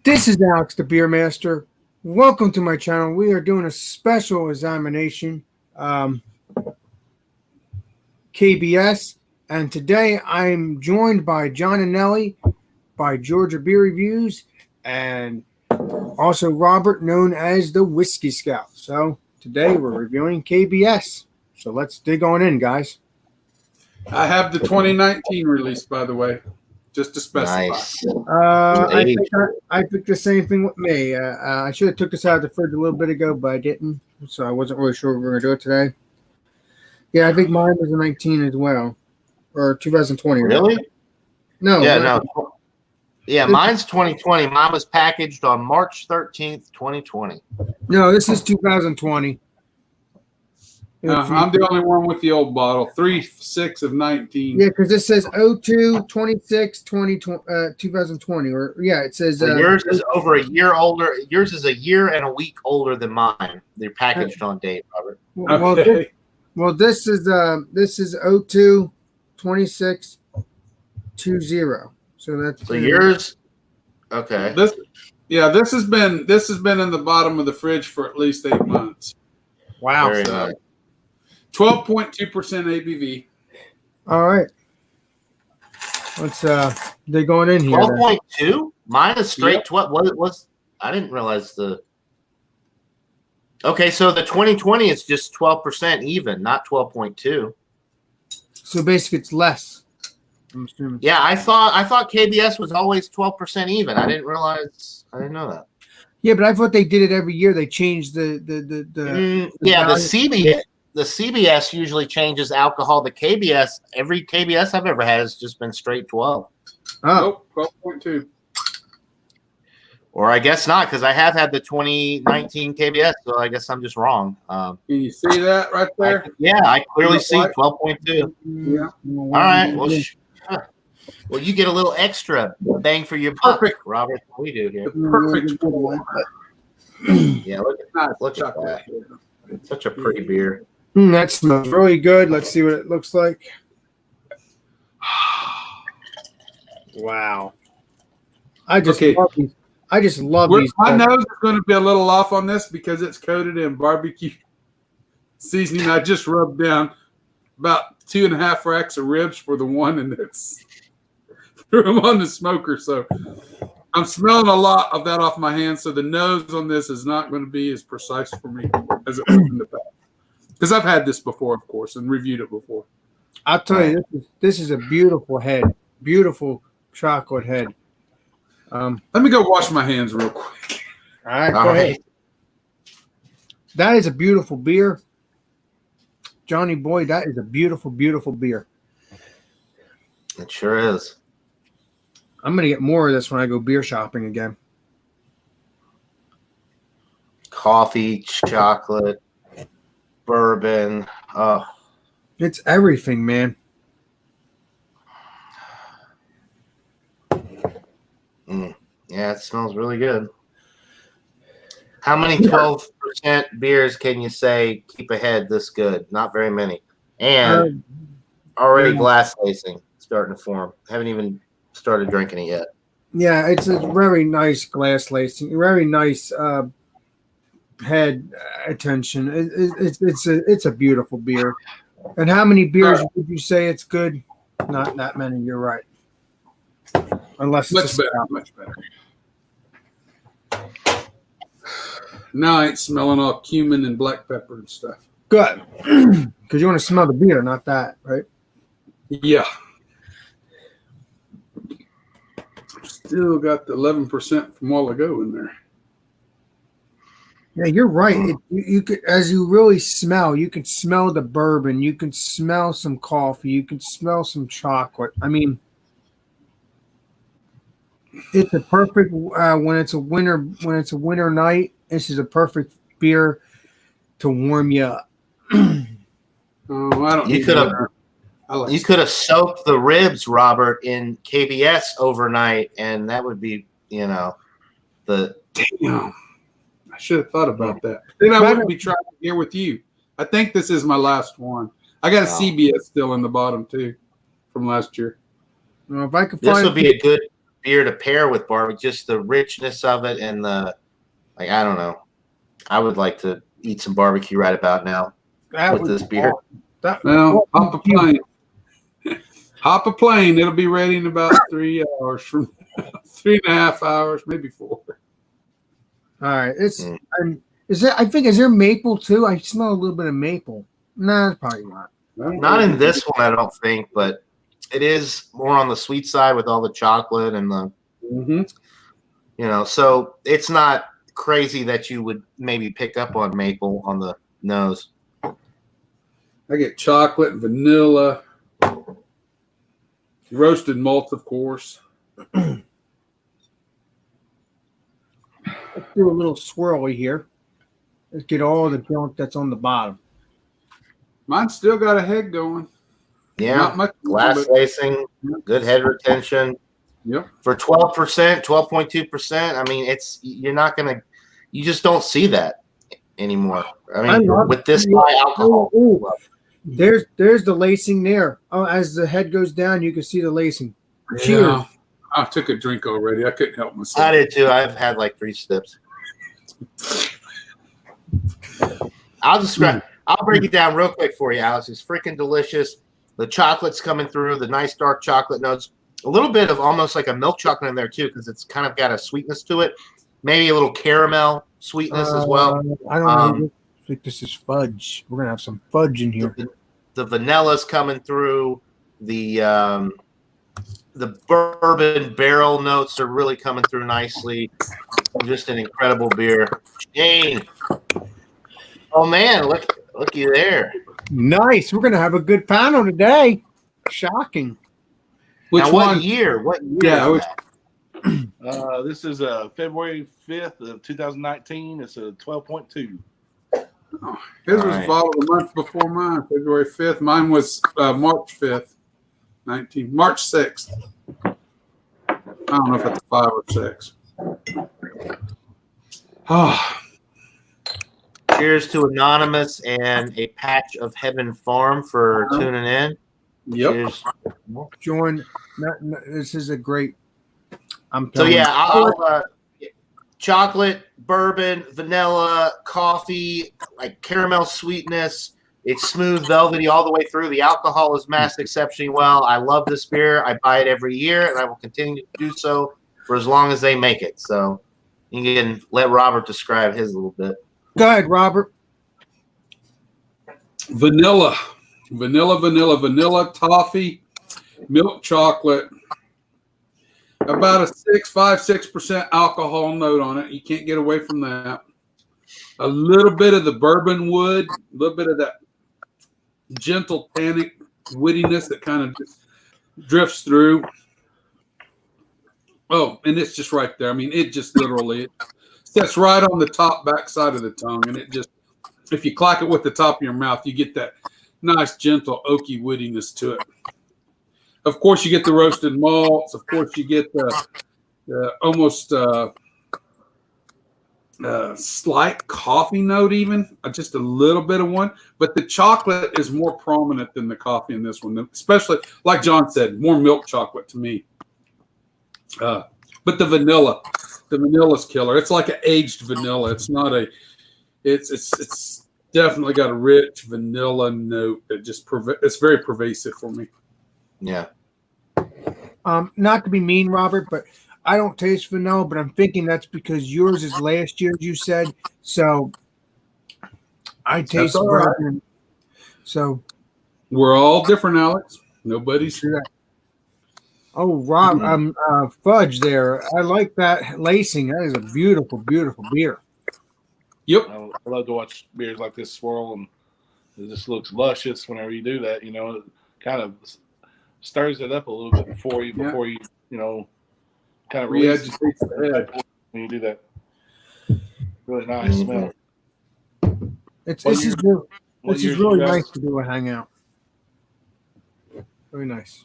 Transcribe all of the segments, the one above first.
This is Alex, the Beer Master. Welcome to my channel. We are doing a special examination, KBS, and today I'm joined by John and Nelly, by Georgia Beer Reviews, and also Robert, known as the Whiskey Scout. So today we're reviewing KBS. So let's dig on in, guys. I have the 2019 release, by the way, just to specify. Nice. I picked the same thing with me. I should have took this out of the fridge a little bit ago, but I didn't. So I wasn't really sure we were going to do it today. Yeah, I think mine was a 19 as well. Or 2020. Really? Right? No. Yeah, no. Yeah, mine's 2020. Mine was packaged on March 13th, 2020. No, this is 2020. I'm the only one with the old bottle. 3/6 of 19. Yeah, because it says 02, 26, 2020. Or yeah, it says So yours is over a year older. Yours is a year and a week older than mine. They're packaged on date, Robert. This is 02, 26, 20. So that's yours. Okay. This has been in the bottom of the fridge for at least 8 months. Wow. Very nice. 12.2% ABV. All right. Let's they're going in here. 12.2? Mine is straight 12. What it was? I didn't realize the. Okay, so the 2020 is just 12% even, not 12.2. So basically, it's less. I'm assuming. Yeah, I thought KBS was always 12% even. I didn't know that. Yeah, but I thought they did it every year. They changed the The CBS usually changes alcohol. The KBS, every KBS I've ever had has just been straight 12. Oh, 12.2. Or I guess not, because I have had the 2019 KBS, so I guess I'm just wrong. Can you see that right there? I clearly see 12.2. Yeah. All right. Well, you get a little extra bang for your buck, Robert, than we do here. Perfect. Yeah, look at that. It's such a pretty beer. That smells really good. Let's see what it looks like. Wow. I just love these. My nose is going to be a little off on this because it's coated in barbecue seasoning. I just rubbed down about 2.5 racks of ribs for the one, and it's threw them on the smoker. So I'm smelling a lot of that off my hands. So the nose on this is not going to be as precise for me as it was in the past. Because I've had this before, of course, and reviewed it before. I'll tell you, this is a beautiful head. Beautiful chocolate head. Let me go wash my hands real quick. All right, go ahead. That is a beautiful beer. Johnny boy, that is a beautiful, beautiful beer. It sure is. I'm going to get more of this when I go beer shopping again. Coffee, chocolate, bourbon. It's everything, man. Yeah, it smells really good. How many 12% beers can you say keep a head this good? Not very many. And already glass lacing starting to form. Haven't even started drinking it yet. Yeah, it's a very nice glass lacing. Very nice head attention. It's a beautiful beer. And how many beers would you say it's good? Not that many. You're right. Unless much better. Now I ain't smelling all cumin and black pepper and stuff. Good, because you want to smell the beer, not that, right? Yeah. Still got the 11% from a while ago in there. Yeah, you're right. You could, as you really smell, you can smell the bourbon. You can smell some coffee. You can smell some chocolate. I mean, it's a perfect when it's a winter night. This is a perfect beer to warm you up. I don't. You could have soaked the ribs, Robert, in KBS overnight, and that would be, Damn. I should have thought about that. Then I wouldn't be trying here with you. I think this is my last one. I got a CBS still in the bottom too, from last year. Well, if I could this find would be a good. beer to pair with barbecue. Just the richness of it and I don't know. I would like to eat some barbecue right about now with this beer. Well, hop a plane. Hop a plane. It'll be ready in about 3 hours from 3.5 hours, maybe 4. All right. Is there maple too? I smell a little bit of maple. Nah, probably not. Not in this one, I don't think, but it is more on the sweet side with all the chocolate and the, so it's not crazy that you would maybe pick up on maple on the nose. I get chocolate, vanilla, roasted malt, of course. Let's do a little swirly here. Let's get all the junk that's on the bottom. Mine's still got a head going. Yeah, not much, glass lacing, good head retention. Yep. For 12%, 12.2%, I mean, you just don't see that anymore. I mean, with this high alcohol. Ooh. There's the lacing there. Oh, as the head goes down, you can see the lacing. Cheers. Yeah. I took a drink already. I couldn't help myself. I did too. I've had like 3 sips. I'll break it down real quick for you, Alex. It's freaking delicious. The chocolate's coming through, the nice dark chocolate notes. A little bit of almost like a milk chocolate in there too, because it's kind of got a sweetness to it. Maybe a little caramel sweetness as well. I don't know. I think this is fudge. We're gonna have some fudge in here. The vanilla's coming through. The bourbon barrel notes are really coming through nicely. Just an incredible beer. Shane. Oh man, look you there. Nice. We're gonna have a good panel today. Shocking. What year? What year? Yeah. This is February 5th of 2019. It's a 12.2. His was bottled a month before mine, February 5th. Mine was March 5th, March 6th. I don't know if it's 5 or 6. Oh. Cheers to Anonymous and a patch of Heaven Farm for tuning in. Yep. Cheers. Join. This is a great. I'll chocolate, bourbon, vanilla, coffee, like caramel sweetness. It's smooth, velvety all the way through. The alcohol is masked exceptionally well. I love this beer. I buy it every year, and I will continue to do so for as long as they make it. So you can let Robert describe his a little bit. Go ahead, Robert. Vanilla, toffee, milk chocolate. About a 6% alcohol note on it. You can't get away from that. A little bit of the bourbon wood, a little bit of that gentle tannic wittiness that kind of just drifts through. Oh, and it's just right there. I mean, it just literally sits right on the back side of the tongue, and it just, if you clack it with the top of your mouth, you get that nice, gentle, oaky wittiness to it. Of course, you get the roasted malts. Of course, you get the almost slight coffee note, even just a little bit of one. But the chocolate is more prominent than the coffee in this one, especially, like John said, more milk chocolate to me. But the vanilla's killer. It's like an aged vanilla. It's not a. It's definitely got a rich vanilla note that just it's very pervasive for me. Yeah. Not to be mean, Robert, but I don't taste vanilla, but I'm thinking that's because yours is last year, you said. So I taste bourbon. Right. So we're all different, Alex. Nobody's sure. Oh, Rob, fudge there. I like that lacing. That is a beautiful, beautiful beer. Yep. I love to watch beers like this swirl, and it just looks luscious whenever you do that. It kind of stirs it up a little bit before you kind of release the head when you do that. Really nice smell. This is really nice to do a hangout. Very nice.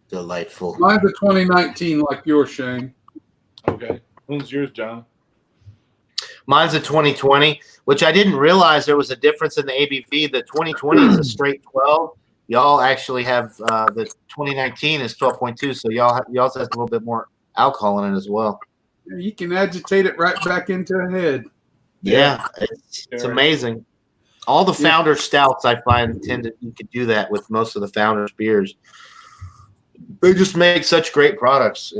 Delightful. Mine's a 2019 like yours, Shane. Okay. When's yours, John? Mine's a 2020, which I didn't realize there was a difference in the ABV. The 2020 is a straight 12. y'all actually have the 2019 is 12.2, so y'all also has a little bit more alcohol in it as well. You can agitate it right back into a head. Yeah, it's amazing. All the founder stouts I find you could do that with most of the founders beers. They just make such great products.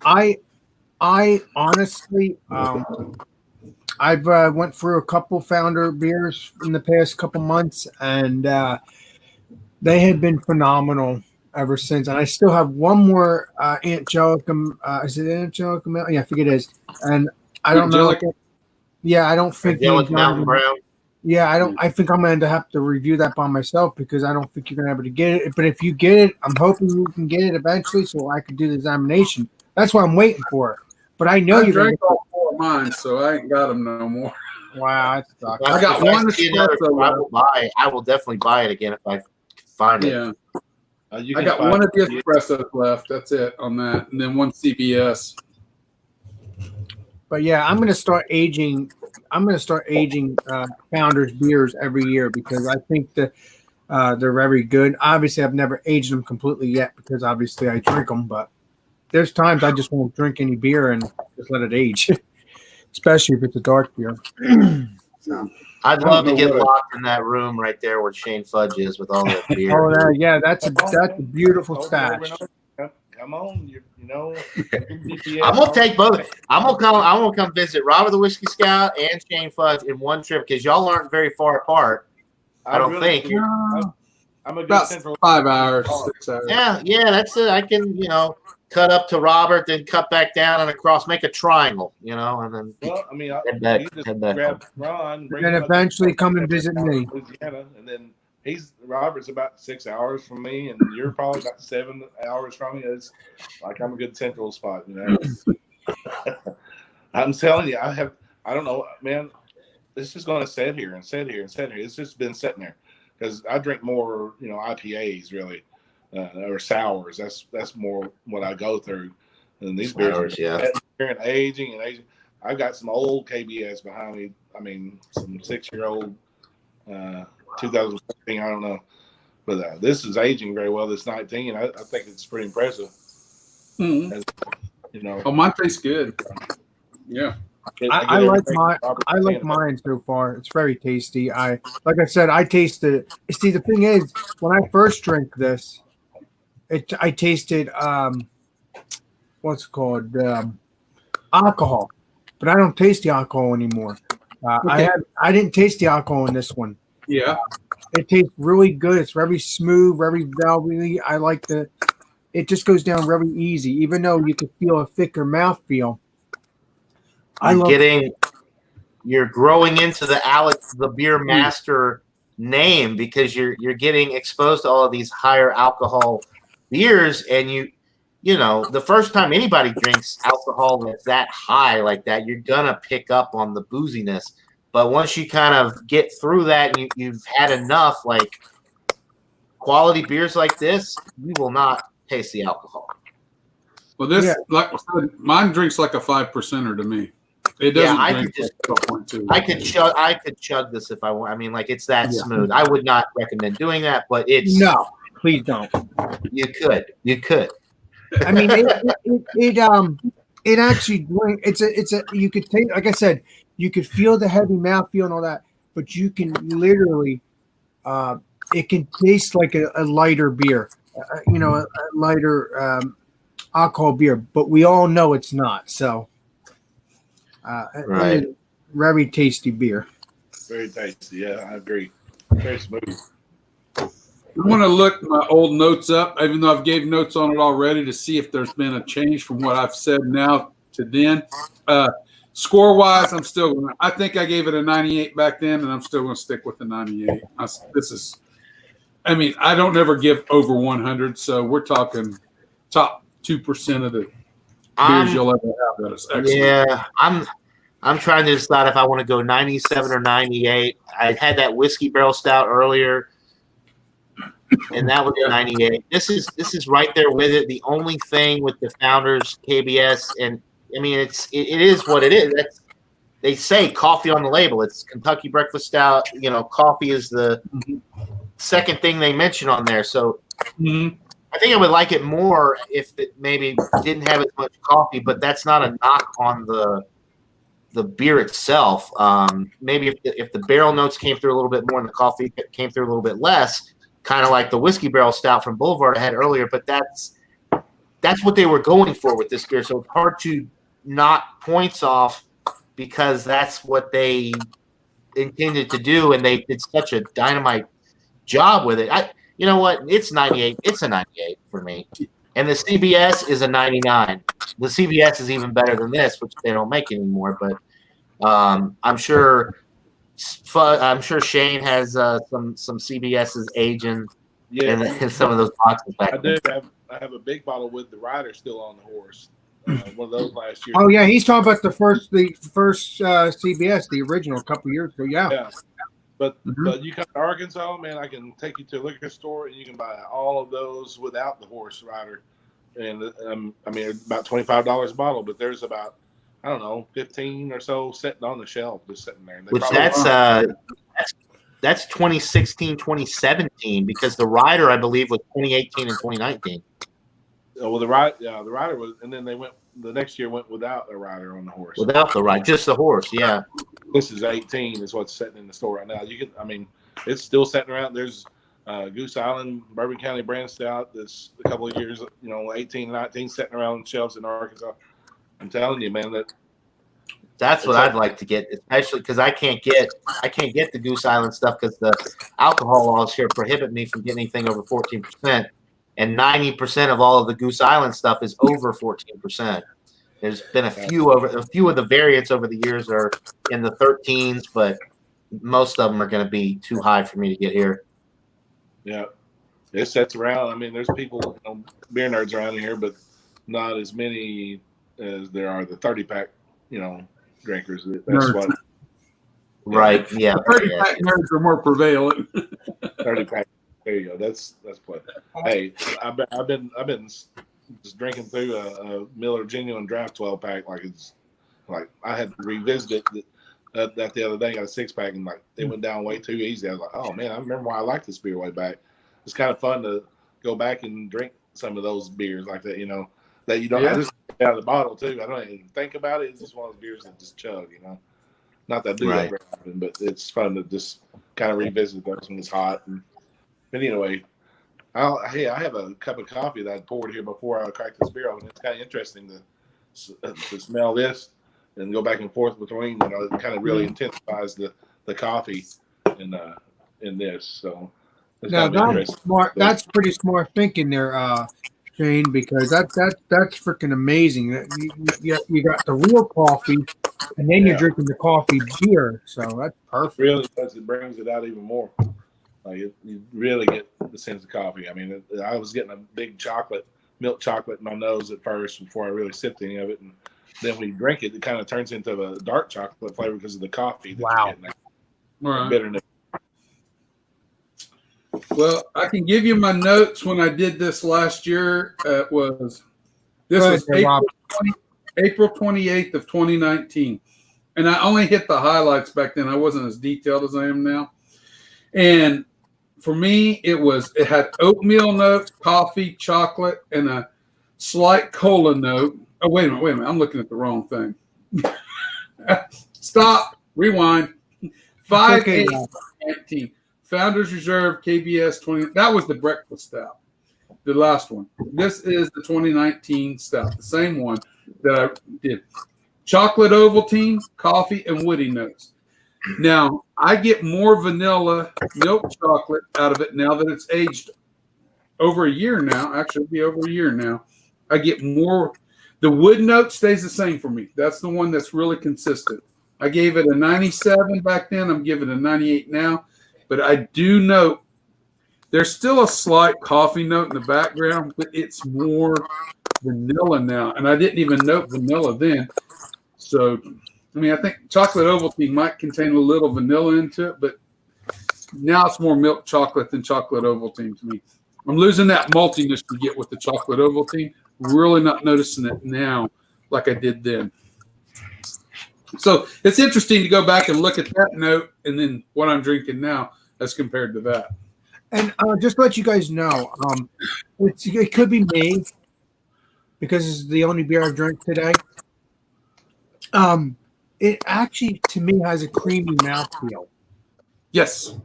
I honestly, I've went through a couple founder beers in the past couple months, and they have been phenomenal ever since. And I still have one more Angelica. Is it Angelica? Yeah, I think it is. And I don't know. Yeah, I don't think Mountain Brown. Yeah, I think I'm going to have to review that by myself because I don't think you're going to be able to get it. But if you get it, I'm hoping you can get it eventually so I can do the examination. That's what I'm waiting for. But I know you drank all 4 of mine, so I ain't got them no more. Wow, that sucks. I got one espresso. I will definitely buy it again if I find it. Yeah. I got one of the espressos left. That's it on that, and then one CBS. But yeah, I'm going to start aging. Founders beers every year because I think that they're very good. Obviously, I've never aged them completely yet because obviously I drink them. But there's times I just won't drink any beer and just let it age, especially if it's a dark beer. So I'd love to get locked in that room right there where Shane Fudge is with all the beer. Oh yeah, that's a beautiful stash. Come on, you know. I'm gonna take both. I'm gonna come visit Robert the Whiskey Scout and Shane Fudge in one trip because y'all aren't very far apart. I don't think. I'm a good about 5 hours, 6 hours. Yeah, that's it. I can, cut up to Robert, then cut back down and across, make a triangle, and then head back. Grab Ron, and then eventually come and visit me. Louisiana, and then Robert's about 6 hours from me, and you're probably about 7 hours from me. It's like I'm a good central spot, I'm telling you, I don't know, man. It's just going to sit here and sit here and sit here. It's just been sitting there because I drink more, IPAs really. Or sours. That's more what I go through. And these beers, aging. I've got some old KBS behind me. I mean, some 6-year-old 2014. I don't know, but this is aging very well. This 19. I think it's pretty impressive. Mm-hmm. Oh, mine tastes good. Yeah. I like mine so far. It's very tasty. Like I said, I tasted. See, the thing is, when I first drank this. I tasted what's it called alcohol, but I don't taste the alcohol anymore. I didn't taste the alcohol in this one. Yeah, it tastes really good. It's very smooth, very velvety. I like it just goes down very easy, even though you can feel a thicker mouthfeel. You're growing into the beer master name because you're getting exposed to all of these higher alcohol beers, and the first time anybody drinks alcohol that's that high like that, you're gonna pick up on the booziness. But once you kind of get through that and you've had enough, like quality beers like this, you will not taste the alcohol. Well, this like mine drinks like a 5%er to me. It doesn't. Yeah, I could chug this if I want. I mean, like it's that smooth. I would not recommend doing that, but it's no. Please don't. You could. I mean, it actually it's a you could take, like I said, you could feel the heavy mouthfeel and all that, but you can literally, it can taste like a lighter beer, a lighter alcohol beer, but we all know it's not. So, right, very tasty beer. Very tasty. Yeah, I agree. Very smooth. I want to look my old notes up, even though I've gave notes on it already, to see if there's been a change from what I've said now to then. Score-wise, I think I gave it a 98 back then, and I'm still going to stick with the 98. I don't never give over 100, so we're talking top 2% of the beers you'll ever have. That is excellent. Yeah, I'm trying to decide if I want to go 97 or 98. I had that whiskey barrel stout earlier. And that was 98. This is right there with it. The only thing with the founders KBS, and I mean it is what it is. They say coffee on the label. It's Kentucky breakfast stout. Coffee is the second thing they mention on there. So Mhm. I think I would like it more if it maybe didn't have as much coffee, but that's not a knock on the beer itself. Maybe if the barrel notes came through a little bit more and the coffee came through a little bit less, kind of like the whiskey barrel stout from Boulevard I had earlier, but that's what they were going for with this beer. So it's hard to knock points off because that's what they intended to do, and they did such a dynamite job with it. You know what? It's 98. It's a 98 for me. And the CBS is a 99. The CBS is even better than this, which they don't make anymore. But I'm sure Shane has some CBS's aging in some of those boxes back then. I have a big bottle with the rider still on the horse. One of those last year. Oh yeah, he's talking about the first CBS, the original, a couple years ago. Yeah. But you come to Arkansas, man, I can take you to a liquor store and you can buy all of those without the horse rider. And I mean, about $25 a bottle, but there's about, I don't know, 15 or so sitting on the shelf, just sitting there. Which that's 2016, 2017, because the rider, I believe, was 2018 and 2019. Well, the rider was, and then the next year went without a rider on the horse. Without the rider, just the horse, yeah. This is 18 is what's sitting in the store right now. It's still sitting around. There's Goose Island, Bourbon County brand stout. This a couple of years, 18, 19 sitting around shelves in Arkansas. I'm telling you, man, that's what I'd like to get, especially because I can't get the Goose Island stuff because the alcohol laws here prohibit me from getting anything over 14%, and 90% of all of the Goose Island stuff is over 14%. There's been a few of the variants over the years are in the 13s, but most of them are going to be too high for me to get here. Yeah, it sets around. I mean, there's people, beer nerds around here, but not as many as there are the 30-pack, drinkers. That's what. Right. Yeah. 30-pack nerds are more prevalent. 30-pack. There you go. That's play. Hey, I've been just drinking through a Miller Genuine Draft 12-pack like I had to revisit it that the other day. Got a 6-pack and it went down way too easy. I was like, oh man, I remember why I liked this beer way back. It's kind of fun to go back and drink some of those beers like that. That you don't. I just get out of the bottle too. I don't even think about it. It's just one of those beers that just chug. Not that I do that very often, but it's fun to just kind of revisit those when it's hot. But anyway. I have a cup of coffee that I poured here before I cracked this beer open. It's kind of interesting to smell this and go back and forth between. It kind of really intensifies the coffee in this. So now that's smart. That's pretty smart thinking there, Shane, because that's freaking amazing. You got the real coffee, and then you're drinking the coffee beer. So that's perfect. It really does. It brings it out even more. You really get the sense of coffee. I mean, I was getting a big milk chocolate in my nose at first before I really sipped any of it. And then when you drink it, it kind of turns into a dark chocolate flavor because of the coffee. Wow. Right. Bitterness. Well, I can give you my notes when I did this last year. Was April 28th of 2019. And I only hit the highlights back then. I wasn't as detailed as I am now. And for me, it had oatmeal notes, coffee, chocolate, and a slight cola note. Oh, wait a minute. I'm looking at the wrong thing. Stop. Rewind. 5/8/19. Founders Reserve KBS 20. That was the breakfast stout, the last one. This is the 2019 stout, the same one that I did. Chocolate Ovaltine, coffee, and woody notes. Now, I get more vanilla milk chocolate out of it now that it's aged over a year now. Actually, it'll be over a year now. I get more. The wood note stays the same for me. That's the one that's really consistent. I gave it a 97 back then. I'm giving it a 98 now. But I do note there's still a slight coffee note in the background, but it's more vanilla now. And I didn't even note vanilla then. So I mean, I think chocolate Ovaltine might contain a little vanilla into it, but now it's more milk chocolate than chocolate Ovaltine to me. I'm losing that maltiness you get with the chocolate Ovaltine. Really not noticing it now like I did then. So it's interesting to go back and look at that note and then what I'm drinking now as compared to that. And just to let you guys know, it could be me because this is the only beer I've drank today. It actually, to me, has a creamy mouthfeel. Yes,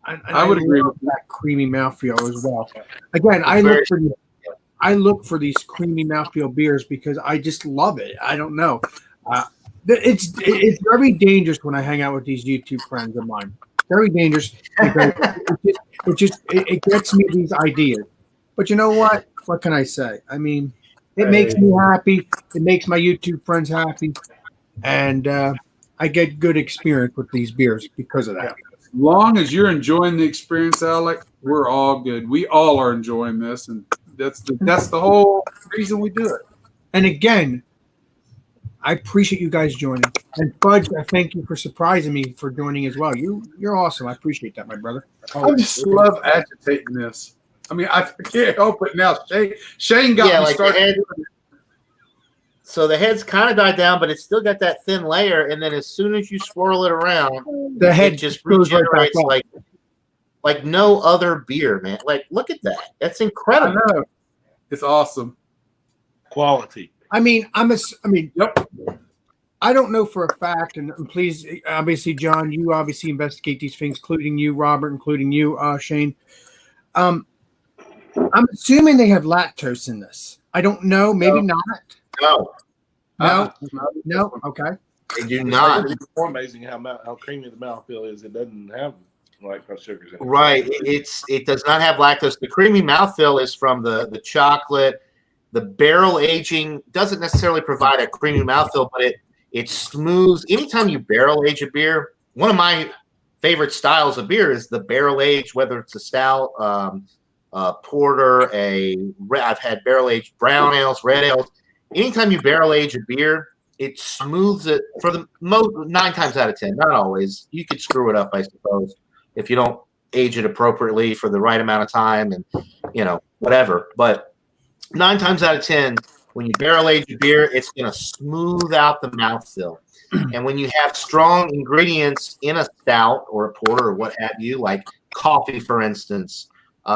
And I would agree with that creamy mouthfeel as well. Again, I look for these creamy mouthfeel beers because I just love it. I don't know. It's very dangerous when I hang out with these YouTube friends of mine. Very dangerous because it gets me these ideas. But you know what? What can I say? I mean, it makes me happy. It makes my YouTube friends happy, and I get good experience with these beers because of that. As long as you're enjoying the experience, Alec, we're all good. We all are enjoying this, and that's the whole reason we do it. And again, I appreciate you guys joining. And Fudge, I thank you for surprising me for joining as well. You're awesome. I appreciate that, my brother. I just love agitating this. I mean, I can't help it now. Shane got me started. So the head's kind of died down, but it's still got that thin layer. And then as soon as you swirl it around, the head just regenerates like no other beer, man. Like, look at that. That's incredible. I know. It's awesome. Quality. I mean, Yep. I don't know for a fact, and please, obviously, John, you obviously investigate these things, including you, Robert, including you, Shane. I'm assuming they have lactose in this. I don't know. Maybe not. No. Okay. They do not. It's more amazing how creamy the mouthfeel is. It doesn't have lactose sugars in it. Right. It does not have lactose. The creamy mouthfeel is from the chocolate. The barrel aging doesn't necessarily provide a creamy mouthfeel, but it smooths. Anytime you barrel age a beer, one of my favorite styles of beer is the barrel age, whether it's a stout, porter, I've had barrel aged brown ales, red ales. Anytime you barrel age a beer, it smooths it for the most 9 times out of 10. Not always. You could screw it up, I suppose, if you don't age it appropriately for the right amount of time and whatever. But 9 times out of 10, when you barrel age a beer, it's going to smooth out the mouthfeel. And when you have strong ingredients in a stout or a porter or what have you, like coffee, for instance, if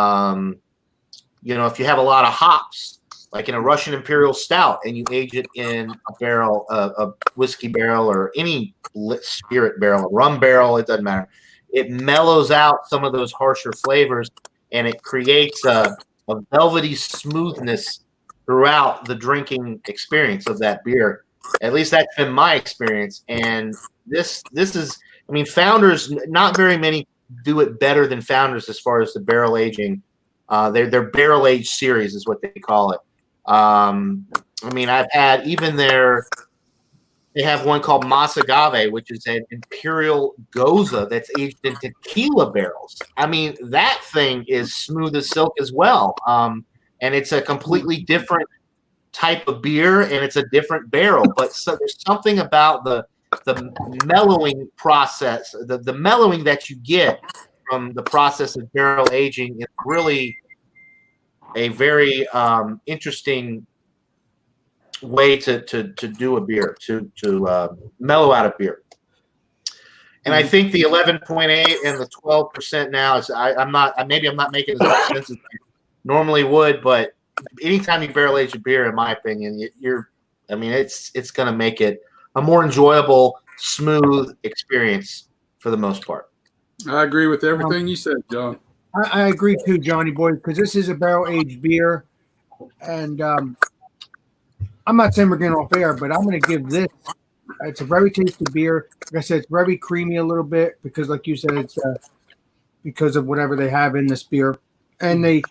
you have a lot of hops, like in a Russian Imperial Stout, and you age it in a barrel, a whiskey barrel, or any spirit barrel, a rum barrel, it doesn't matter. It mellows out some of those harsher flavors, and it creates a velvety smoothness throughout the drinking experience of that beer. At least that's been my experience. And this is, Founders, not very many do it better than Founders as far as the barrel aging. Their barrel age series is what they call it. I've had they have one called Mas Agave, which is an Imperial Goza that's aged in tequila barrels. That thing is smooth as silk as well. And it's a completely different type of beer, and it's a different barrel. But there's something about the mellowing process, the mellowing that you get from the process of barrel aging is really a very interesting way to do a beer, to mellow out a beer. And I think the 11.8 and the 12% now is I'm not making as much sense as I normally would, but anytime you barrel age a beer, in my opinion, it's going to make it a more enjoyable, smooth experience for the most part. I agree with everything you said, John. I agree too, Johnny boy, because this is a barrel aged beer, and I'm not saying we're getting off air, but I'm going to give this. It's a very tasty beer. Like I said, it's very creamy a little bit because, like you said, it's because of whatever they have in this beer, and the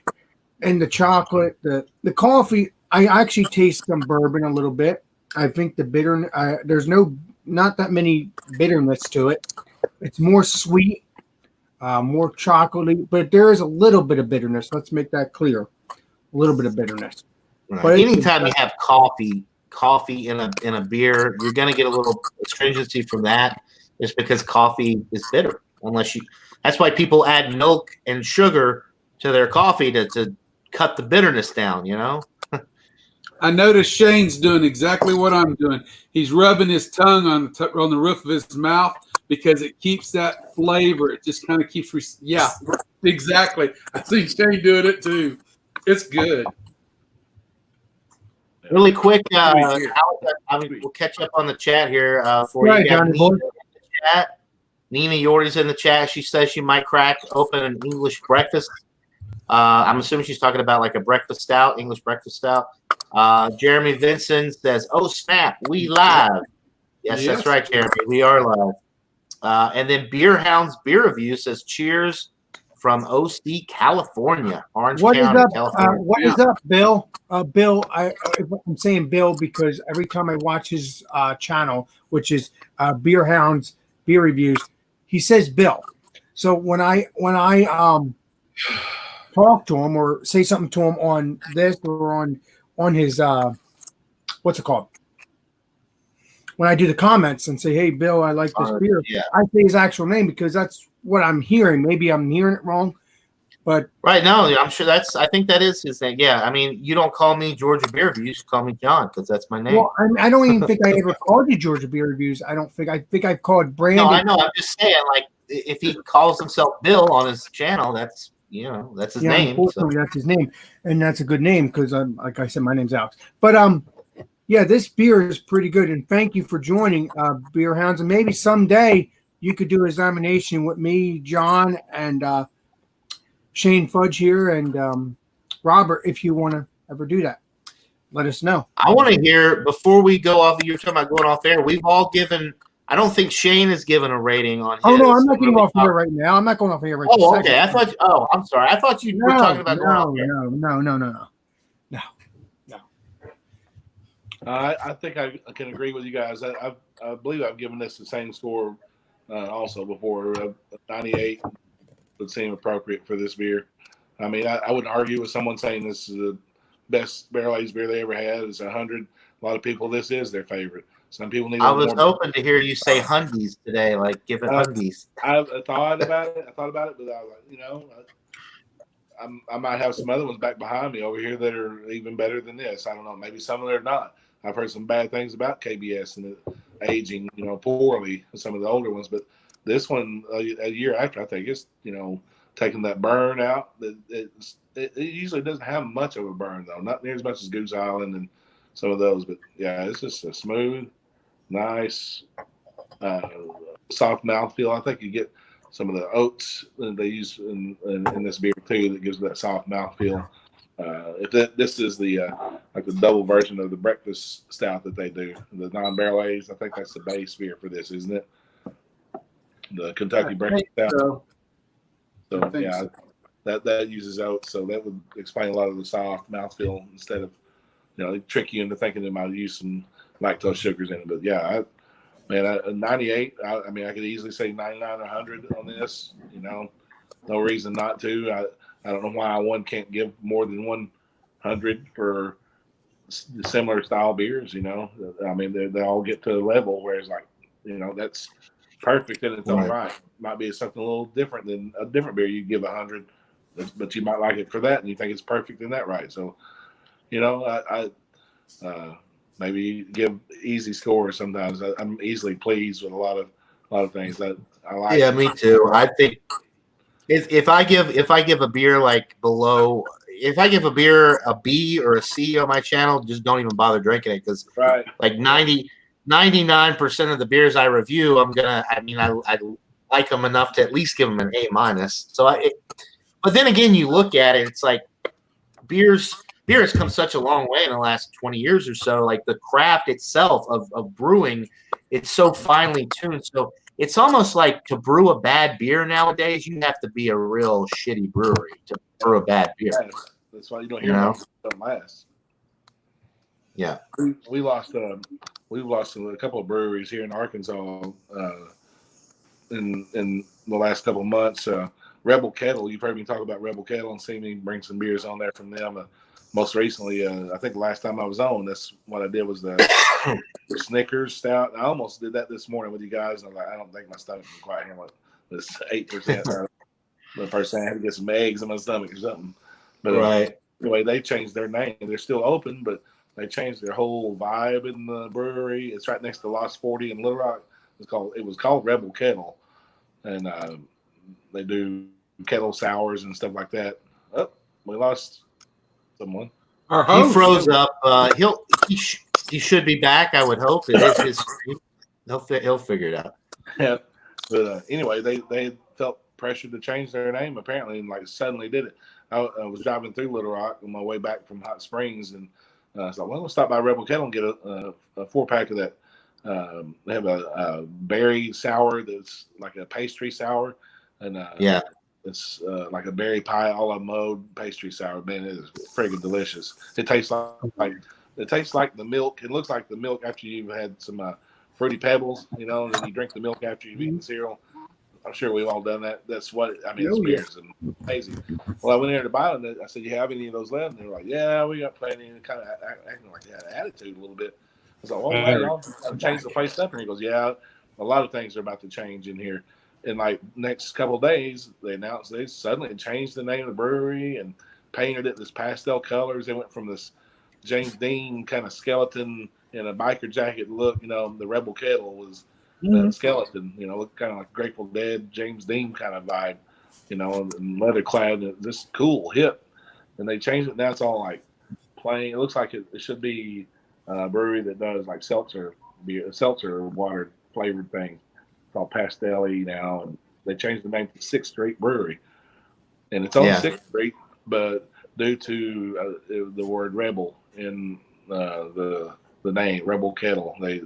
chocolate, the coffee. I actually taste some bourbon a little bit. I think the bitter. There's not that many bitterness to it. It's more sweet. More chocolatey, but there is a little bit of bitterness. Let's make that clear. A little bit of bitterness. Right. But anytime you have coffee in a beer, you're going to get a little astringency from that, just because coffee is bitter. That's why people add milk and sugar to their coffee to cut the bitterness down. I noticed Shane's doing exactly what I'm doing. He's rubbing his tongue on the roof of his mouth, because it keeps that flavor. It just kind of keeps, Exactly. I see Shane doing it too. It's good. Really quick, Sweet. Alex, we'll catch up on the chat here for Right, you. Got Johnny Nina boy. in the chat. Nina Yordy's in the chat. She says she might crack open an English breakfast. I'm assuming she's talking about like a breakfast stout, English breakfast stout. Jeremy Vincent says, "Oh snap, we live." Yes, that's right, Jeremy. We are live. And then Beer Hounds Beer Review says, "Cheers from OC, California, Orange County, California." What is up, Bill? Bill, I'm saying Bill because every time I watch his channel, which is Beer Hounds Beer Reviews, he says Bill. So when I talk to him or say something to him on this or on his what's it called? When I do the comments and say, "Hey, Bill, I like this beer," I say his actual name because that's what I'm hearing. Maybe I'm hearing it wrong, but right now, I'm sure I think that is his name. Yeah, I mean, you don't call me Georgia Beer Review, you should call me John because that's my name. Well, I don't even think I ever called you Georgia Beer Reviews. I think I've called Brandon. No, I know. I'm just saying, like, if he calls himself Bill on his channel, that's his name. Unfortunately, that's his name, and that's a good name because like I said, my name's Alex. But yeah, this beer is pretty good, and thank you for joining Beer Hounds. And maybe someday you could do an examination with me, John, and Shane Fudge here, and Robert, if you want to ever do that. Let us know. I want to hear before we go off. You're talking about going off air. We've all given. I don't think Shane has given a rating on his. Oh no, I'm not getting off here right now. I'm not going off here right now. Oh, okay. I thought. Oh, I'm sorry. I thought you were talking about going off air. No. I think I can agree with you guys. I believe I've given this the same score also before. 98 would seem appropriate for this beer. I mean, I wouldn't argue with someone saying this is the best barrel-aged beer they ever had. It's 100. A lot of people, this is their favorite. Some people need. I was hoping to hear you say Hundies today, like give it Hundies. I thought about it. But I was like, I might have some other ones back behind me over here that are even better than this. I don't know. Maybe some of them are not. I've heard some bad things about KBS and it aging, poorly. Some of the older ones, but this one a year after, I think it's taking that burn out. It usually doesn't have much of a burn though, not near as much as Goose Island and some of those. But yeah, it's just a smooth, nice, soft mouthfeel. I think you get some of the oats that they use in this beer too that gives that soft mouthfeel. If this is the like the double version of the breakfast stout that they do, the non-barrel aged, I think that's the base beer for this, isn't it? The Kentucky breakfast stout. So yeah, that uses oats, so that would explain a lot of the soft mouthfeel instead of trick you into thinking it might use some lactose sugars in it. But yeah, 98. I mean, I could easily say 99 or 100 on this. No reason not to. I don't know why one can't give more than 100 for similar style beers. I mean, they all get to a level where it's like, that's perfect in its own right. Might be something a little different than a different beer. You give 100, but you might like it for that, and you think it's perfect in that right. So, I maybe give easy scores sometimes. I'm easily pleased with a lot of things that I like. Yeah, me too. I think. If I give a beer like below, if I give a beer a B or a C on my channel, just don't even bother drinking it because like 99% of the beers I review, I like them enough to at least give them an A minus. But then again, you look at it, it's like beer has come such a long way in the last 20 years or so. Like the craft itself of brewing, it's so finely tuned. So it's almost like to brew a bad beer nowadays, you have to be a real shitty brewery to brew a bad beer. That's why you don't hear about it don't last. Yeah. We've lost a couple of breweries here in Arkansas in the last couple of months. Rebel Kettle, you've heard me talk about Rebel Kettle and seen me bring some beers on there from them. Most recently, I think the last time I was on, that's what I did was the Snickers stout. I almost did that this morning with you guys. I'm like, I don't think my stomach can quite handle it. This 8%. The first thing I had to get some eggs in my stomach or something. But anyway, they changed their name. They're still open, but they changed their whole vibe in the brewery. It's right next to Lost 40 in Little Rock. It was called Rebel Kettle, and they do kettle sours and stuff like that. Oh, we lost someone. Our He host. froze up. He should be back. I would hope. It is his stream. He'll figure it out. Yeah, but anyway, they felt pressured to change their name apparently, and like suddenly did it. I was driving through Little Rock on my way back from Hot Springs, and I was like, "Well, let's stop by Rebel Kettle and get a 4-pack of that." They have a berry sour that's like a pastry sour, and Yeah. it's like a berry pie a la mode pastry sour. Man, it is friggin' delicious. It tastes like the milk. It looks like the milk after you've had some Fruity Pebbles, and then you drink the milk after you've eaten cereal. I'm sure we've all done that. That's what it's beers and amazing. Well, I went in there to buy them. I said, "You have any of those left?" And they were like, "Yeah, we got plenty." And kind of acting like they had an attitude a little bit. I was like, "Well, y'all change the place up." And he goes, "Yeah, a lot of things are about to change in here." And like next couple of days, they announced they suddenly changed the name of the brewery and painted it this pastel colors. They went from this James Dean kind of skeleton in a biker jacket look. The Rebel Kettle was skeleton, looked kind of like Grateful Dead, James Dean kind of vibe, and leather clad, just cool, hip. And they changed it. Now it's all like plain. It looks like it should be a brewery that does like seltzer water flavored things. It's all pastel-y now, and they changed the name to 6th Street Brewery, and it's on 6th Street, but due to the word rebel in the name Rebel Kettle, they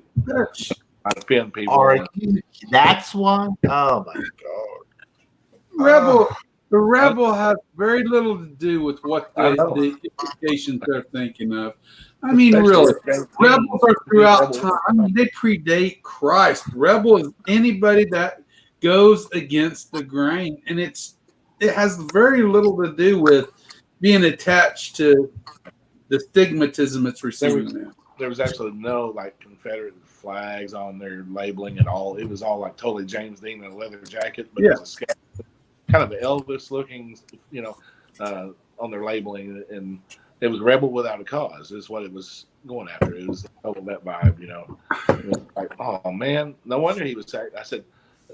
offend people. That's one? Oh my God! The Rebel has very little to do with what the implications they're thinking of. I mean, really, Rebels are throughout time. I mean, they predate Christ. Rebel is anybody that goes against the grain, and it has very little to do with being attached to the stigmatism it's receiving now. There was actually no like Confederate flags on their labeling at all. It was all like totally James Dean in a leather jacket, but it was kind of Elvis looking, on their labeling, and it was Rebel Without a Cause is what it was going after. It was total that vibe, It was like, oh man, no wonder he was. I said,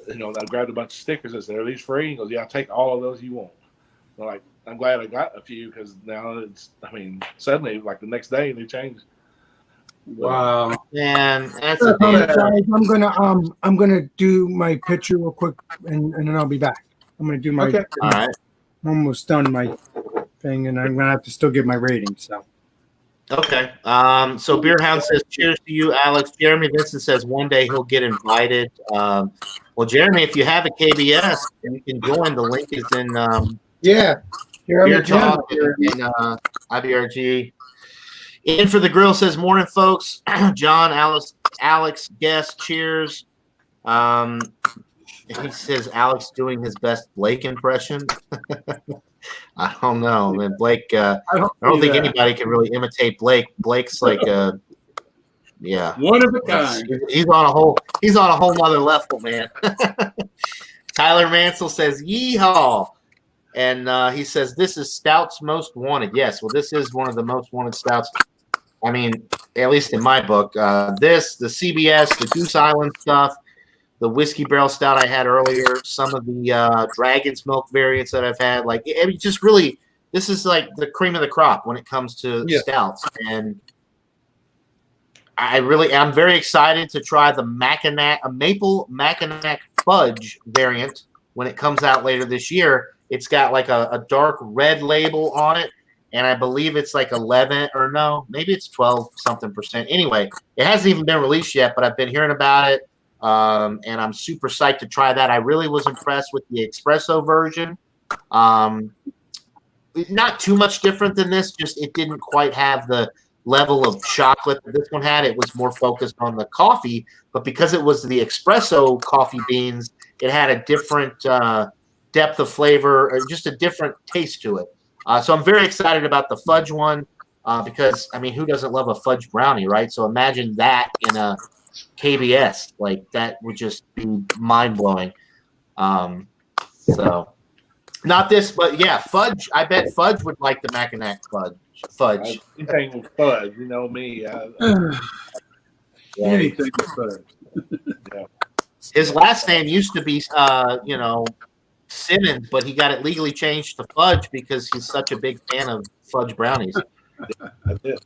I grabbed a bunch of stickers. I said, "Are these free?" He goes, "Yeah, I'll take all of those you want." I'm like, I'm glad I got a few because now suddenly like the next day they changed. Wow, man, that's I'm gonna do my picture real quick, and then I'll be back. I'm gonna do my. Okay. All right. I'm almost done my thing, and I'm gonna have to still give my rating. So. Okay. So Beer Hound says, "Cheers to you, Alex." Jeremy Vincent says, "One day he'll get invited." Well, Jeremy, if you have a KBS, you can join. The link is in. Beer Talk and IBRG. In for the Grill says, "Morning, folks." John, Alex, guest, cheers. He says Alex doing his best Blake impression. I don't know, man. Blake, I don't think anybody can really imitate Blake. Blake's like one of a kind. He's on a whole nother level, man. Tyler Mansell says, "Yeehaw." And he says, "This is Stout's most wanted." Yes, well, this is one of the most wanted Stouts. I mean, at least in my book. The CBS, the Goose Island stuff, the Whiskey Barrel Stout I had earlier, some of the Dragon's Milk variants that I've had. Like, I mean, just really, this is like the cream of the crop when it comes to stouts. And I'm very excited to try the Maple Mackinac Fudge variant when it comes out later this year. It's got like a dark red label on it, and I believe it's like 11 or no, maybe it's 12 something percent. Anyway, it hasn't even been released yet, but I've been hearing about it, and I'm super psyched to try that. I really was impressed with the espresso version. Not too much different than this, just it didn't quite have the level of chocolate that this one had. It was more focused on the coffee, but because it was the espresso coffee beans, it had a different depth of flavor, or just a different taste to it. So I'm very excited about the fudge one because, I mean, who doesn't love a fudge brownie, right? So imagine that in a KBS. Like, that would just be mind-blowing. So not this, but yeah, fudge. I bet Fudge would like the Mackinac fudge. Anything with fudge, you know me. Anything with fudge. His last name used to be, Simmons, but he got it legally changed to fudge because he's such a big fan of fudge brownies. That's it.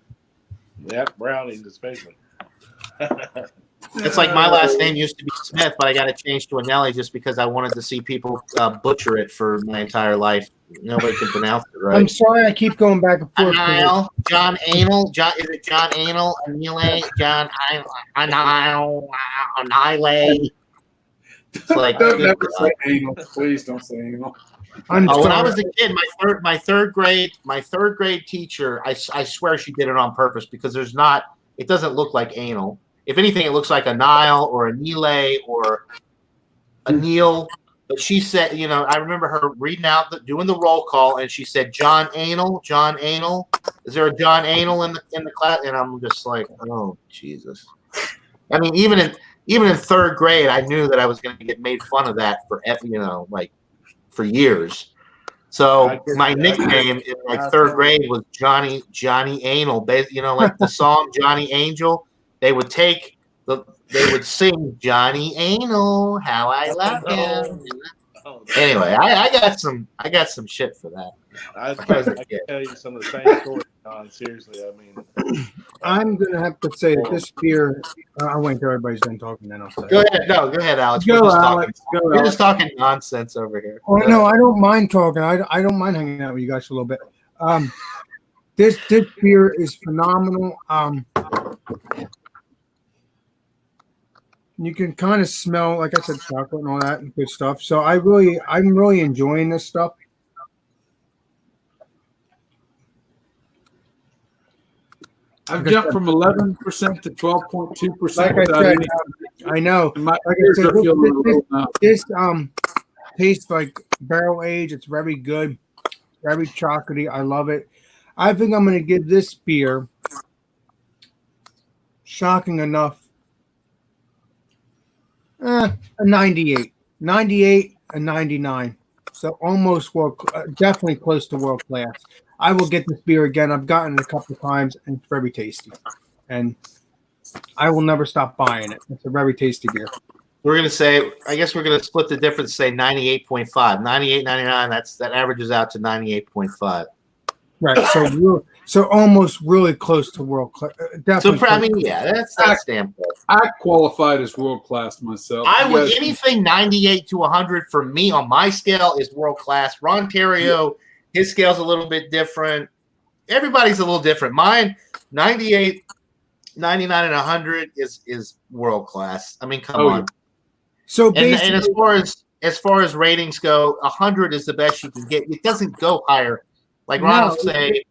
Yeah, brownies especially. It's like my last name used to be Smith, but I got it changed to Anelli just because I wanted to see people butcher it for my entire life. Nobody can pronounce it right. I'm sorry, I keep going back and forth. Anil, John Anal, is it John Anal, Anile, John Anil, Anile? It's like, don't never say anal. Please don't say anal. I'm when I sorry. was a kid, my third grade teacher, I swear she did it on purpose because it doesn't look like anal. If anything, it looks like a Nile or a Nile or a Neil. But she said, I remember her reading out, doing the roll call, and she said, John Anal. Is there a John Anal in the class? And I'm just like, oh, Jesus. I mean, even in third grade, I knew that I was going to get made fun of that for years. So my nickname in third grade was Johnny Anal. Like the song Johnny Angel. They would sing Johnny Anal, how I love him. Anyway, I got some shit for that. I can tell you some of the same stories, John. Seriously, I mean, I'm gonna have to say that this beer. I'll wait until everybody's done talking, then I'll say. Go ahead, Alex. We're just talking nonsense over here. Oh no, I don't mind talking. I don't mind hanging out with you guys for a little bit. This beer is phenomenal. You can kind of smell, like I said, chocolate and all that and good stuff. So I'm really enjoying this stuff. I've jumped from 11% to 12.2%. Like I said, I know. My like ears I said, are feeling a little numb. this tastes like barrel aged. It's very good, very chocolatey. I love it. I think I'm going to give this beer, shocking enough, a 98. 98 and 99. So almost definitely close to world class. I will get this beer again. I've gotten it a couple of times, and it's very tasty. And I will never stop buying it. It's a very tasty beer. We're going to say, I guess we're going to split the difference, say 98.5. 98, 99, that averages out to 98.5. Right. So almost really close to world class. Definitely. So, I mean, yeah, that's that standpoint. I qualified as world class myself. Anything 98 to 100 for me on my scale is world class. Ron Terrio, his scale's a little bit different. Everybody's a little different. Mine, 98, 99, and 100 is world class. I mean, come on. So and as far as ratings go, 100 is the best you can get. It doesn't go higher. Like Ron will say,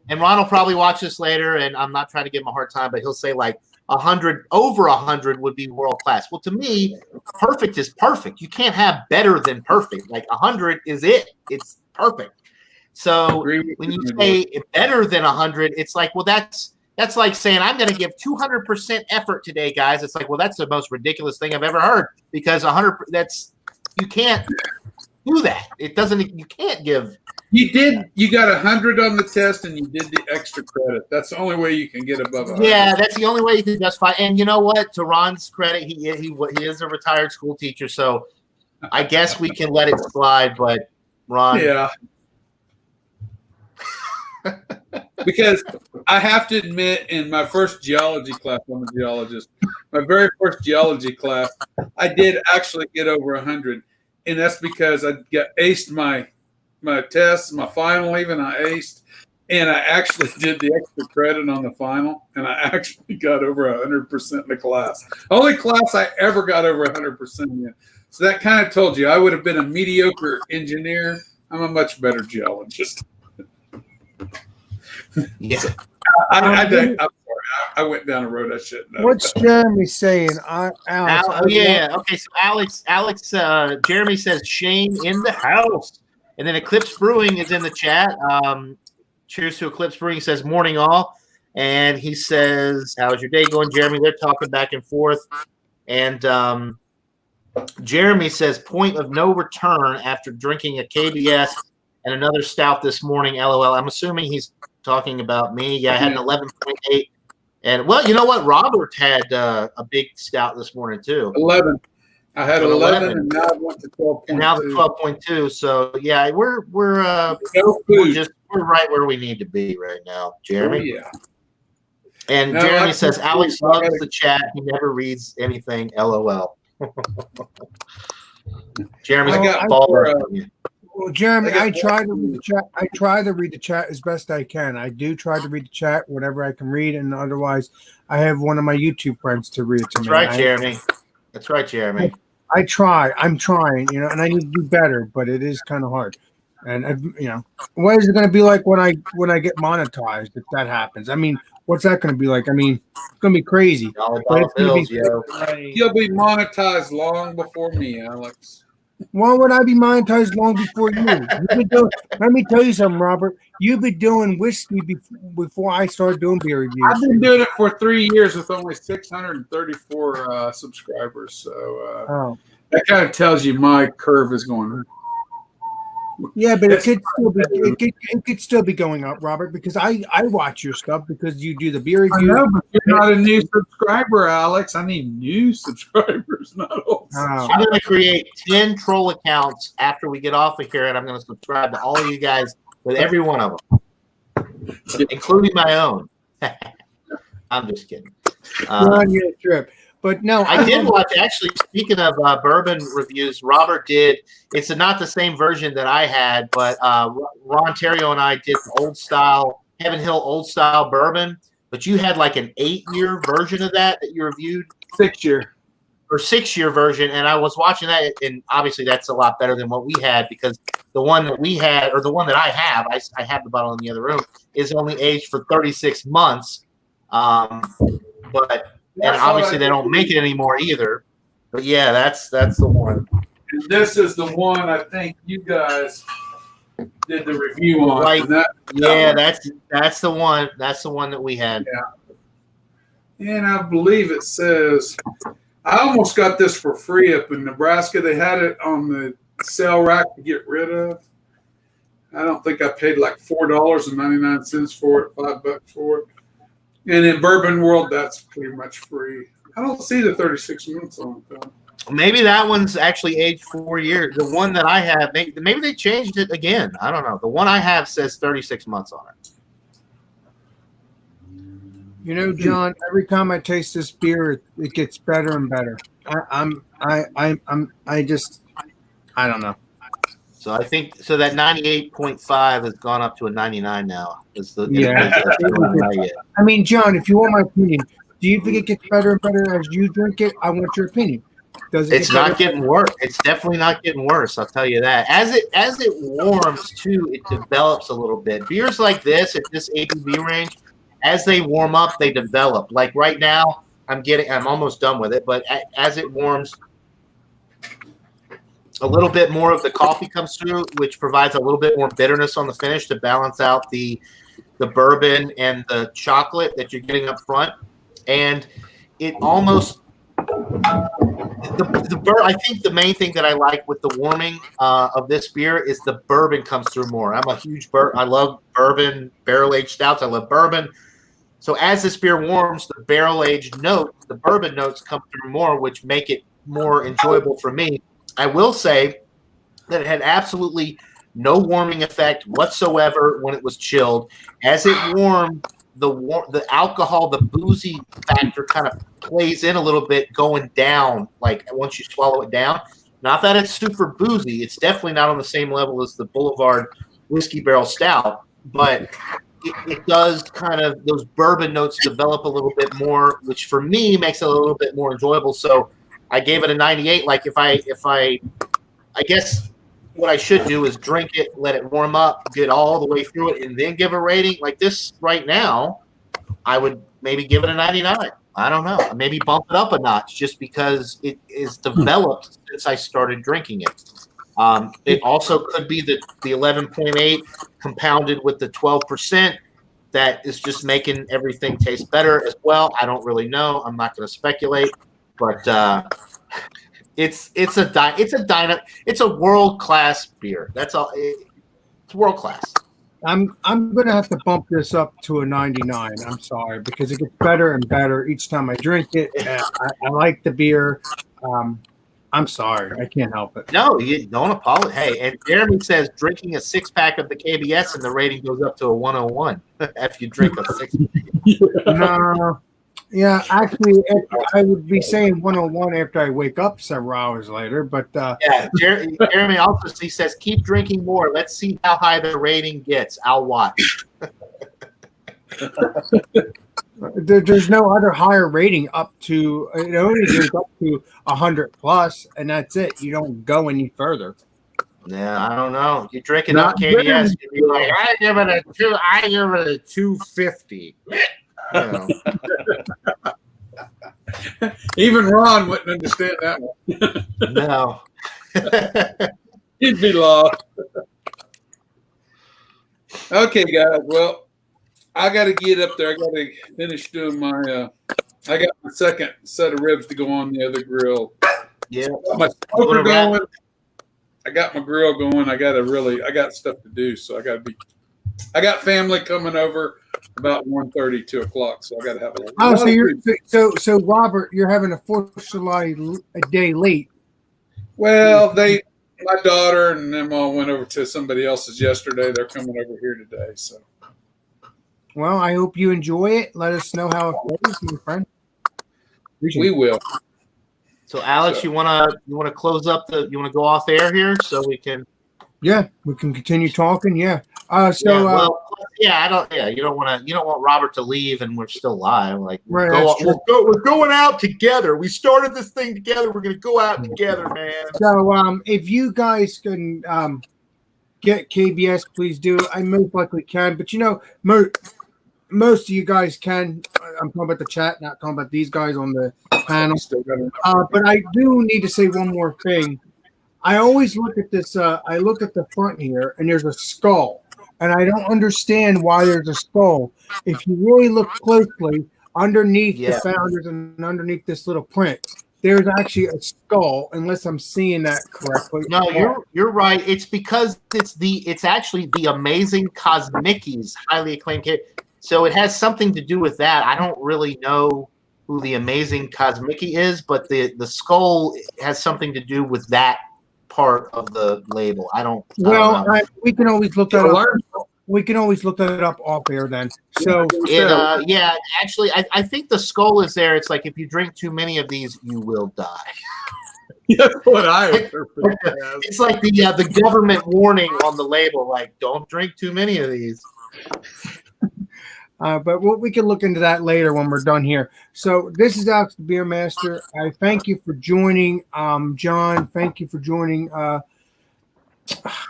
and Ron will probably watch this later, and I'm not trying to give him a hard time, but he'll say like 100, over 100 would be world class. Well, to me, perfect is perfect. You can't have better than perfect. Like 100 is it. It's perfect. So when you say better than 100, it's like, well, that's like saying I'm going to give 200% effort today, guys. It's like, well, that's the most ridiculous thing I've ever heard because 100. You can't do that. It doesn't. You can't give. You got 100 on the test, and you did the extra credit. That's the only way you can get above 100. Yeah, that's the only way you can justify. And you know what? To Ron's credit, he is a retired school teacher, so I guess we can let it slide. But Ron, yeah. Because I have to admit, in my first geology class, I'm a geologist. My very first geology class, I did actually get over 100, and that's because I aced my tests, my final even I aced, and I actually did the extra credit on the final, and I actually got over 100% in the class. Only class I ever got over 100% in. So that kind of told you I would have been a mediocre engineer. I'm a much better geologist. Yeah. I'm sorry. I went down a road I shouldn't have. What's Jeremy saying? Okay. So Alex, Jeremy says Shane in the house, and then Eclipse Brewing is in the chat. Cheers to Eclipse Brewing. He says morning all, and he says how's your day going, Jeremy? They're talking back and forth, and Jeremy says point of no return after drinking a KBS and another stout this morning. LOL. I'm assuming he's talking about me. Yeah, I had an 11.8. And, well, you know what? Robert had a big stout this morning, too. 11. I had 11 and now I went to 12.2. Now the 12.2. So yeah, we're right where we need to be right now, Jeremy. Oh, yeah. And No, Jeremy says Alex loves the chat. He never reads anything. LOL. Jeremy's got well, Jeremy, I try to read the chat. I try to read the chat as best I can. I do try to read the chat whenever I can read, and otherwise, I have one of my YouTube friends to read it to me. That's right, Jeremy. I try. I'm trying, and I need to do better, but it is kind of hard. And what is it going to be like when I get monetized if that happens? I mean, what's that going to be like? I mean, it's going to be crazy. You'll be monetized long before me, Alex. Why would I be monetized long before you? Let me tell you something, Robert. You've been doing whiskey before I started doing beer reviews. I've been doing it for 3 years with only 634 subscribers. So that kind of tells you my curve is going. Yeah, but it could still be going up, Robert, because I watch your stuff because you do the beer review. I know, but you're not a new subscriber, Alex. I need new subscribers, not old. I'm going to create 10 troll accounts after we get off of here, and I'm going to subscribe to all of you guys with every one of them, including my own. I'm just kidding. You're on your trip. But no, I did watch. Actually, speaking of bourbon reviews, Robert did. It's not the same version that I had, but Ron Terrio and I did old style Heaven Hill old style bourbon. But you had like an 8-year version of that you reviewed. 6-year or 6-year version, and I was watching that, and obviously that's a lot better than what we had because the one that we had, or the one that I have the bottle in the other room, is only aged for 36 months. And obviously they don't make it anymore either. But yeah, that's the one. And this is the one I think you guys did the review on. Right. That's the one. That's the one that we had. Yeah. And I believe it says I almost got this for free up in Nebraska. They had it on the sale rack to get rid of. I don't think I paid like $4.99 for it, $5 for it. And in Bourbon World, that's pretty much free. I don't see the 36 minutes on it, though. Maybe that one's actually aged 4 years. The one that I have, maybe they changed it again. I don't know. The one I have says 36 months on it. John, every time I taste this beer, it gets better and better. I don't know. So I think that 98.5 has gone up to a 99 now. I mean, John, if you want my opinion, do you think it gets better and better as you drink it? I want your opinion. It's not getting worse. It's definitely not getting worse. I'll tell you that. As it warms too, it develops a little bit. Beers like this at this ABV range, as they warm up, they develop. Like right now, I'm almost done with it, but as it warms, a little bit more of the coffee comes through, which provides a little bit more bitterness on the finish to balance out the bourbon and the chocolate that you're getting up front. And it almost I think the main thing that I like with the warming of this beer is the bourbon comes through more. I'm a huge I love bourbon, barrel-aged stouts. I love bourbon. So as this beer warms, the barrel-aged note, the bourbon notes come through more, which make it more enjoyable for me. I will say that it had absolutely no warming effect whatsoever when it was chilled. As it warmed, the alcohol, the boozy factor kind of plays in a little bit going down, like once you swallow it down. Not that it's super boozy. It's definitely not on the same level as the Boulevard Whiskey Barrel Stout, but it does kind of, those bourbon notes develop a little bit more, which for me makes it a little bit more enjoyable. So I gave it a 98. Like I guess what I should do is drink it, let it warm up, get all the way through it, and then give a rating. Like this right now, I would maybe give it a 99. I don't know. Maybe bump it up a notch just because it is developed since I started drinking it. It also could be the 11.8 compounded with the 12% that is just making everything taste better as well. I don't really know. I'm not going to speculate, but it's a world-class beer. That's all. It's world-class. I'm gonna have to bump this up to a 99. I'm sorry, because it gets better and better each time I drink it. I like the beer. I'm sorry. I can't help it. No, you don't apologize. Hey, and Jeremy says drinking a 6-pack of the KBS and the rating goes up to a 101 if you drink a 6. No. Yeah, actually, I would be saying 101 after I wake up several hours later. But yeah, Jeremy also he says keep drinking more. Let's see how high the rating gets. I'll watch. There's no other higher rating up to it only goes up to 100 plus, and that's it. You don't go any further. Yeah, I don't know. You drink enough KBS, you'd be like, I give it a 250. You know. Even Ron wouldn't understand that one. No. He'd be lost. Okay, guys. Well, I got to get up there. I got to finish doing my. I got my second set of ribs to go on the other grill. Yeah. My smoker going. I got my grill going. I got stuff to do. So I got family coming over about 1:30, 2 o'clock. So I got to have a. So Robert, you're having a 4th of July a day late. Well, my daughter and them all went over to somebody else's yesterday. They're coming over here today. So. Well, I hope you enjoy it. Let us know how it goes, my friend. We will. So, Alex, you wanna close up you wanna go off air here so we can? Yeah, we can continue talking. Yeah. I don't. Yeah, you don't want Robert to leave and we're still live. Like, right, we're going out together. We started this thing together. We're gonna go out together, man. So, if you guys can get KBS, please do. I most likely can, but most of you guys can. I'm talking about the chat, not talking about these guys on the panel. But I do need to say one more thing. I always look at this. I look at the front here, and there's a skull, and I don't understand why there's a skull. If you really look closely underneath the founders and underneath this little print, there's actually a skull. Unless I'm seeing that correctly. No, you're right. It's because it's actually the Amazing Cosmickies highly acclaimed kit. So it has something to do with that. I don't really know who the Amazing Cosmickie is, but the skull has something to do with that part of the label. We can always look that up. We can always look that up off air then. So actually, I think the skull is there. It's like if you drink too many of these, you will die. That's what I interpret. It's like the government warning on the label, like don't drink too many of these. But we can look into that later when we're done here. So this is Alex the Beer Master. I thank you for joining, John. Thank you for joining.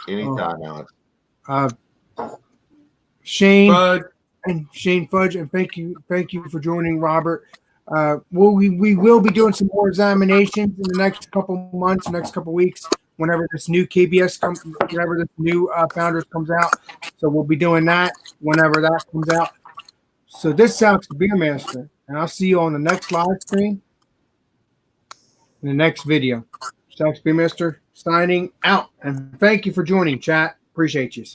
Anytime, Alex. Shane Fudge. And Shane Fudge, and thank you for joining, Robert. We will be doing some more examinations in the next couple months, next couple weeks, whenever this new KBS whenever this new Founders comes out. So we'll be doing that whenever that comes out. So this is Alex the Beer Master, and I'll see you on the next live stream in the next video. Alex Beer Master signing out, and thank you for joining, chat. Appreciate you.